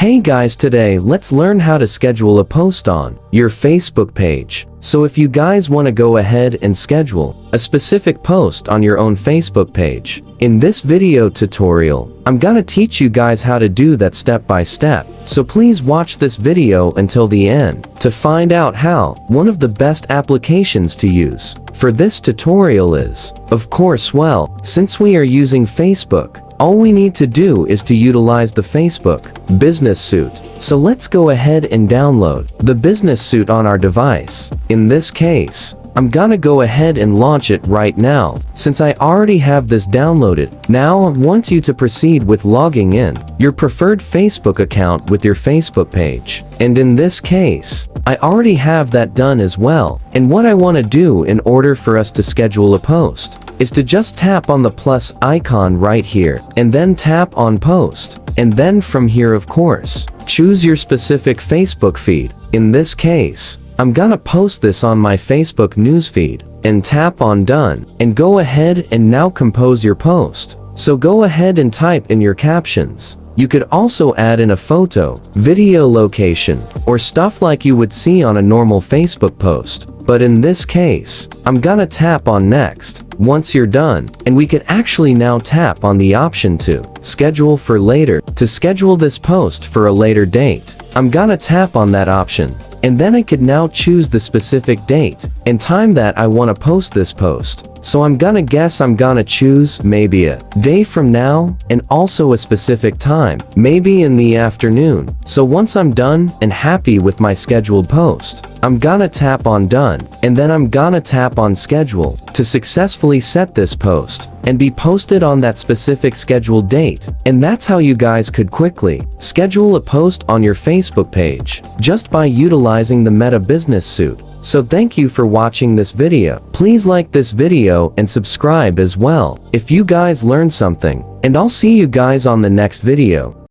Hey guys, today let's learn how to schedule a post on your Facebook page. So if you guys want to go ahead and schedule a specific post on your own Facebook page, in this video tutorial, I'm gonna teach you guys how to do that step by step. So please watch this video until the end to find out how. One of the best applications to use for this tutorial is, of course, since we are using Facebook, all we need to do is to utilize the Facebook Business Suite. So let's go ahead and download the Business Suite on our device. In this case, I'm gonna go ahead and launch it right now, since I already have this downloaded. Now I want you to proceed with logging in your preferred Facebook account with your Facebook page. And in this case, I already have that done as well. And what I want to do in order for us to schedule a post is to just tap on the plus icon right here and then tap on post. And then from here, of course, choose your specific Facebook feed. In this case, I'm gonna post this on my Facebook newsfeed and tap on done and go ahead and now compose your post. So go ahead and type in your captions. You could also add in a photo, video location, or stuff like you would see on a normal Facebook post. But in this case, I'm gonna tap on next. Once you're done, and we could actually now tap on the option to schedule for later. To schedule this post for a later date, I'm gonna tap on that option. And then I could now choose the specific date and time that I want to post this post. So I'm gonna choose maybe a day from now and also a specific time, maybe in the afternoon. So once I'm done and happy with my scheduled post, I'm gonna tap on done and then I'm gonna tap on schedule to successfully set this post and be posted on that specific scheduled date. And that's how you guys could quickly schedule a post on your Facebook page just by utilizing the Meta Business Suite. So thank you for watching this video. Please like this video and subscribe as well if you guys learned something. And I'll see you guys on the next video.